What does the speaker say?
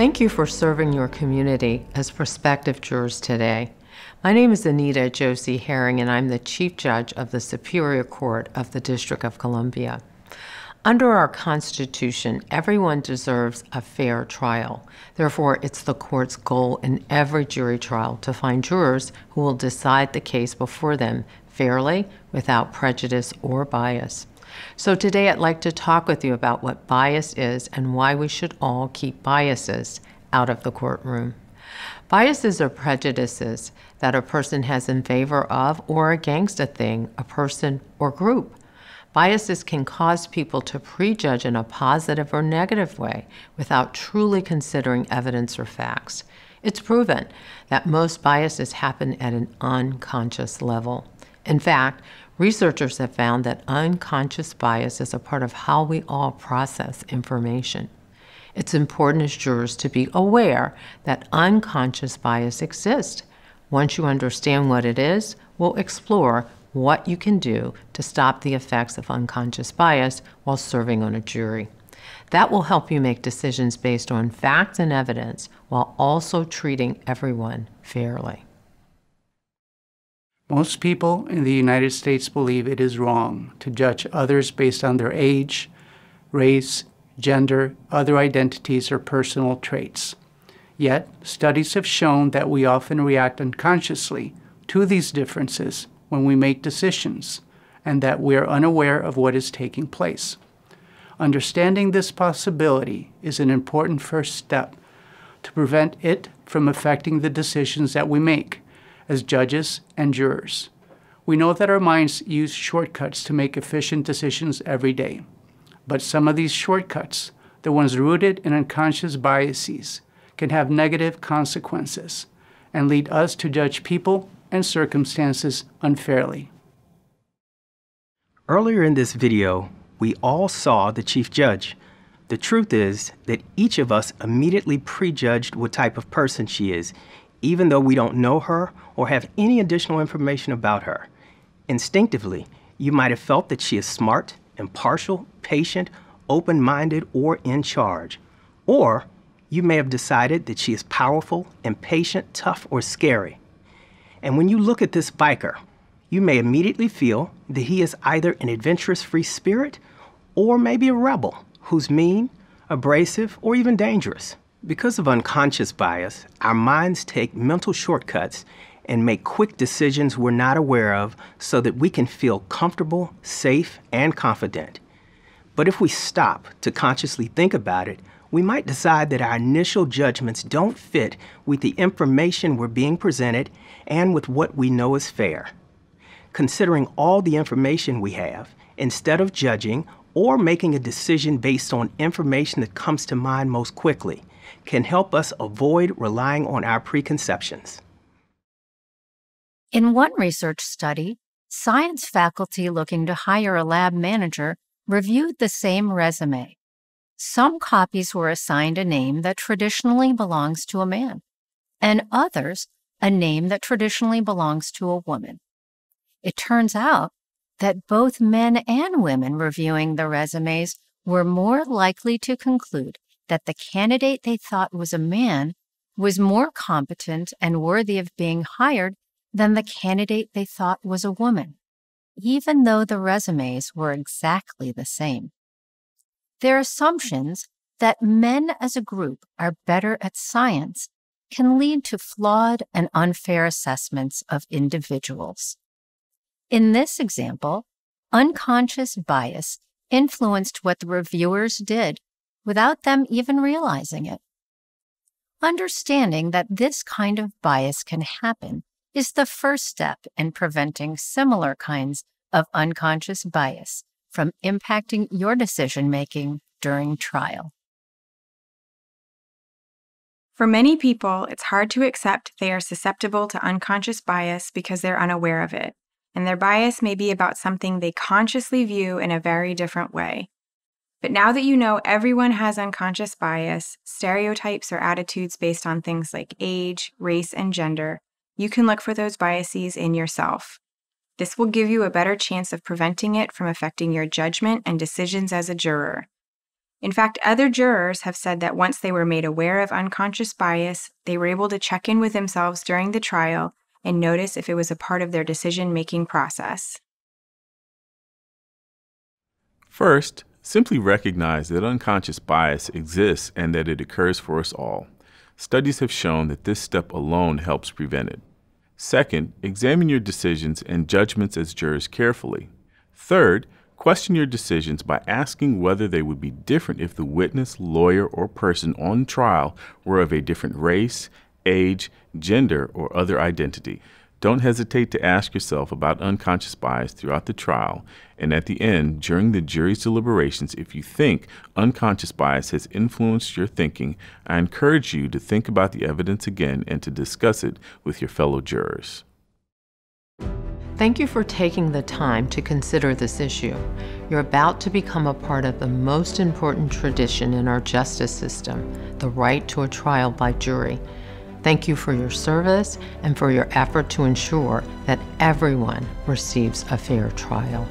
Thank you for serving your community as prospective jurors today. My name is Anita Josey-Herring, and I'm the Chief Judge of the Superior Court of the District of Columbia. Under our Constitution, everyone deserves a fair trial. Therefore, it's the court's goal in every jury trial to find jurors who will decide the case before them fairly, without prejudice or bias. So today I'd like to talk with you about what bias is and why we should all keep biases out of the courtroom. Biases are prejudices that a person has in favor of or against a thing, a person, or group. Biases can cause people to prejudge in a positive or negative way without truly considering evidence or facts. It's proven that most biases happen at an unconscious level. In fact, researchers have found that unconscious bias is a part of how we all process information. It's important as jurors to be aware that unconscious bias exists. Once you understand what it is, we'll explore what you can do to stop the effects of unconscious bias while serving on a jury. That will help you make decisions based on facts and evidence while also treating everyone fairly. Most people in the United States believe it is wrong to judge others based on their age, race, gender, other identities, or personal traits. Yet, studies have shown that we often react unconsciously to these differences when we make decisions, and that we are unaware of what is taking place. Understanding this possibility is an important first step to prevent it from affecting the decisions that we make as judges and jurors. We know that our minds use shortcuts to make efficient decisions every day. But some of these shortcuts, the ones rooted in unconscious biases, can have negative consequences and lead us to judge people and circumstances unfairly. Earlier in this video, we all saw the Chief Judge. The truth is that each of us immediately prejudged what type of person she is, even though we don't know her or have any additional information about her. Instinctively, you might have felt that she is smart, impartial, patient, open-minded, or in charge. Or you may have decided that she is powerful, impatient, tough, or scary. And when you look at this biker, you may immediately feel that he is either an adventurous free spirit or maybe a rebel who's mean, abrasive, or even dangerous. Because of unconscious bias, our minds take mental shortcuts and make quick decisions we're not aware of so that we can feel comfortable, safe, and confident. But if we stop to consciously think about it, we might decide that our initial judgments don't fit with the information we're being presented and with what we know is fair. Considering all the information we have, instead of judging or making a decision based on information that comes to mind most quickly, can help us avoid relying on our preconceptions. In one research study, science faculty looking to hire a lab manager reviewed the same resume. Some copies were assigned a name that traditionally belongs to a man, and others a name that traditionally belongs to a woman. It turns out that both men and women reviewing the resumes were more likely to conclude that the candidate they thought was a man was more competent and worthy of being hired than the candidate they thought was a woman, even though the resumes were exactly the same. Their assumptions that men as a group are better at science can lead to flawed and unfair assessments of individuals. In this example, unconscious bias influenced what the reviewers did without them even realizing it. Understanding that this kind of bias can happen is the first step in preventing similar kinds of unconscious bias from impacting your decision-making during trial. For many people, it's hard to accept they are susceptible to unconscious bias because they're unaware of it, and their bias may be about something they consciously view in a very different way. But now that you know everyone has unconscious bias, stereotypes or attitudes based on things like age, race, and gender, you can look for those biases in yourself. This will give you a better chance of preventing it from affecting your judgment and decisions as a juror. In fact, other jurors have said that once they were made aware of unconscious bias, they were able to check in with themselves during the trial and notice if it was a part of their decision-making process. First, simply recognize that unconscious bias exists and that it occurs for us all. Studies have shown that this step alone helps prevent it. Second, examine your decisions and judgments as jurors carefully. Third, question your decisions by asking whether they would be different if the witness, lawyer, or person on trial were of a different race, age, gender, or other identity. Don't hesitate to ask yourself about unconscious bias throughout the trial, and at the end, during the jury's deliberations, if you think unconscious bias has influenced your thinking, I encourage you to think about the evidence again and to discuss it with your fellow jurors. Thank you for taking the time to consider this issue. You're about to become a part of the most important tradition in our justice system, the right to a trial by jury. Thank you for your service and for your effort to ensure that everyone receives a fair trial.